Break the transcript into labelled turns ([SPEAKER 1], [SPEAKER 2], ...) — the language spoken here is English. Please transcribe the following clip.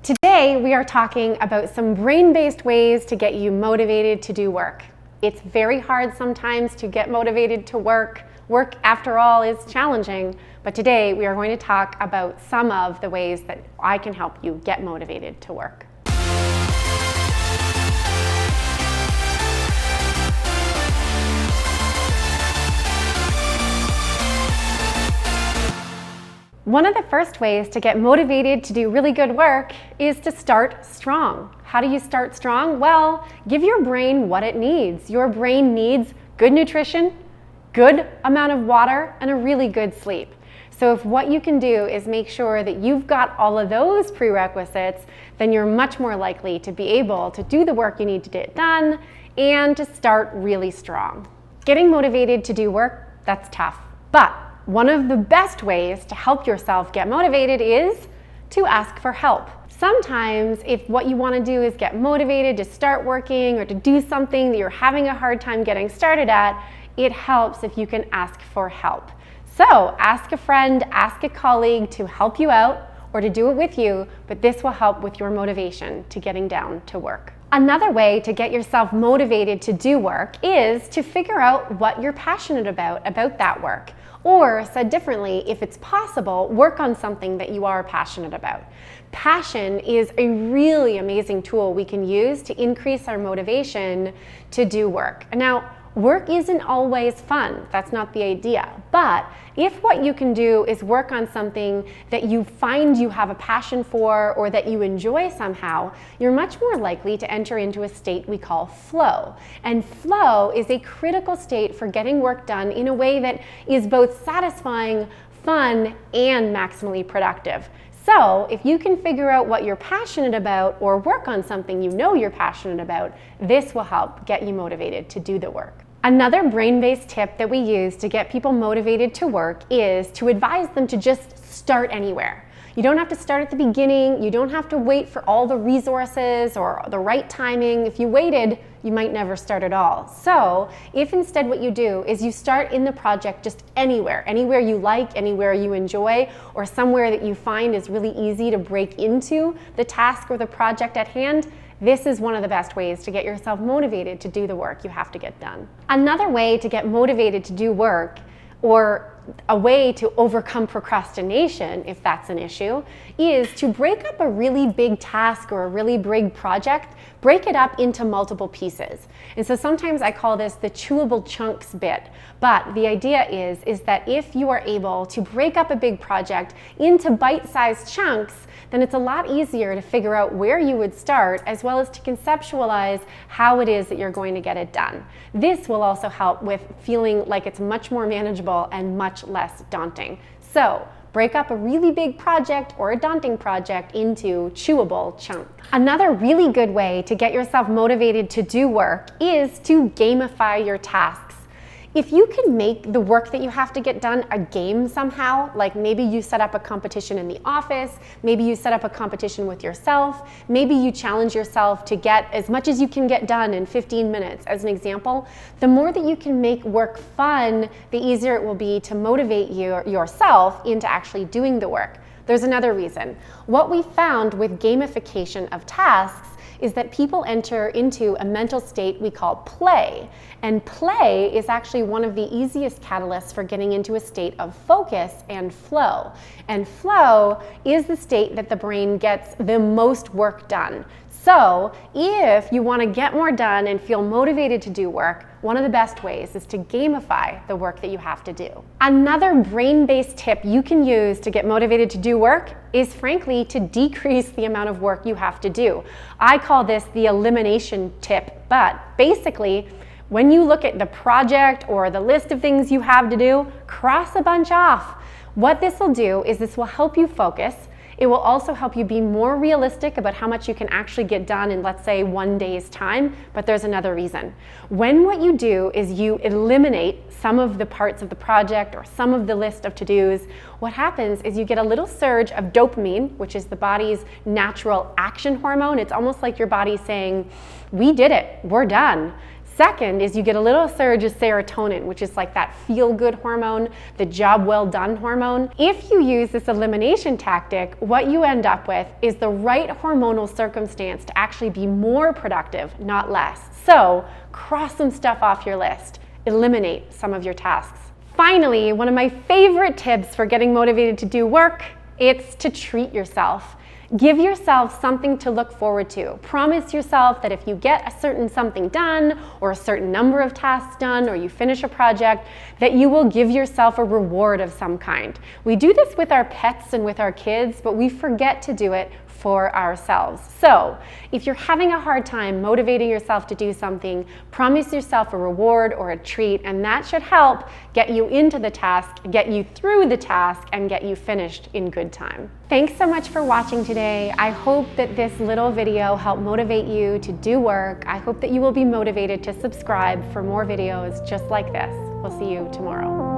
[SPEAKER 1] Today, we are talking about some brain-based ways to get you motivated to do work. It's very hard sometimes to get motivated to work. Work, after all, is challenging, but today we are going to talk about some of the ways that I can help you get motivated to work. One of the first ways to get motivated to do really good work is to start strong. How do you start strong? Well, give your brain what it needs. Your brain needs good nutrition, good amount of water, and a really good sleep. So if what you can do is make sure that you've got all of those prerequisites, then you're much more likely to be able to do the work you need to get done and to start really strong. Getting motivated to do work, that's tough. But one of the best ways to help yourself get motivated is to ask for help. Sometimes if what you want to do is get motivated to start working or to do something that you're having a hard time getting started at, it helps if you can ask for help. So ask a friend, ask a colleague to help you out or to do it with you, but this will help with your motivation to getting down to work. Another way to get yourself motivated to do work is to figure out what you're passionate about that work. Or said differently, if it's possible, work on something that you are passionate about. Passion is a really amazing tool we can use to increase our motivation to do work. Now, work isn't always fun. That's not the idea. But if what you can do is work on something that you find you have a passion for or that you enjoy somehow, you're much more likely to enter into a state we call flow. And flow is a critical state for getting work done in a way that is both satisfying, fun, and maximally productive. So if you can figure out what you're passionate about or work on something you know you're passionate about, this will help get you motivated to do the work. Another brain-based tip that we use to get people motivated to work is to advise them to just start anywhere. You don't have to start at the beginning. You don't have to wait for all the resources or the right timing. If you waited, you might never start at all. So if instead what you do is you start in the project just anywhere you like, anywhere you enjoy, or somewhere that you find is really easy to break into the task or the project at hand, this is one of the best ways to get yourself motivated to do the work you have to get done. Another way to get motivated to do work, or a way to overcome procrastination, if that's an issue, is to break up a really big task or a really big project, break it up into multiple pieces. And so sometimes I call this the chewable chunks bit. But the idea is that if you are able to break up a big project into bite-sized chunks, then it's a lot easier to figure out where you would start, as well as to conceptualize how it is that you're going to get it done. This will also help with feeling like it's much more manageable and much less daunting. So break up a really big project or a daunting project into chewable chunks. Another really good way to get yourself motivated to do work is to gamify your tasks. If you can make the work that you have to get done a game somehow, like maybe you set up a competition in the office, maybe you set up a competition with yourself, maybe you challenge yourself to get as much as you can get done in 15 minutes, as an example, the more that you can make work fun, the easier it will be to motivate yourself into actually doing the work. There's another reason. What we found with gamification of tasks is that people enter into a mental state we call play. And play is actually one of the easiest catalysts for getting into a state of focus and flow. And flow is the state that the brain gets the most work done. So if you want to get more done and feel motivated to do work, one of the best ways is to gamify the work that you have to do. Another brain-based tip you can use to get motivated to do work is, frankly, to decrease the amount of work you have to do. I call this the elimination tip, but basically, when you look at the project or the list of things you have to do, cross a bunch off. What this will do is this will help you focus. It will also help you be more realistic about how much you can actually get done in, let's say, one day's time, but there's another reason. When what you do is you eliminate some of the parts of the project or some of the list of to-dos, what happens is you get a little surge of dopamine, which is the body's natural action hormone. It's almost like your body saying, we did it, we're done. Second is you get a little surge of serotonin, which is like that feel-good hormone, the job well done hormone. If you use this elimination tactic, what you end up with is the right hormonal circumstance to actually be more productive, not less. So cross some stuff off your list. Eliminate some of your tasks. Finally, one of my favorite tips for getting motivated to do work, it's to treat yourself. Give yourself something to look forward to. Promise yourself that if you get a certain something done, or a certain number of tasks done, or you finish a project, that you will give yourself a reward of some kind. We do this with our pets and with our kids, but we forget to do it for ourselves. So if you're having a hard time motivating yourself to do something, promise yourself a reward or a treat, and that should help get you into the task, get you through the task, and get you finished in good time. Thanks so much for watching today. I hope that this little video helped motivate you to do work. I hope that you will be motivated to subscribe for more videos just like this. We'll see you tomorrow.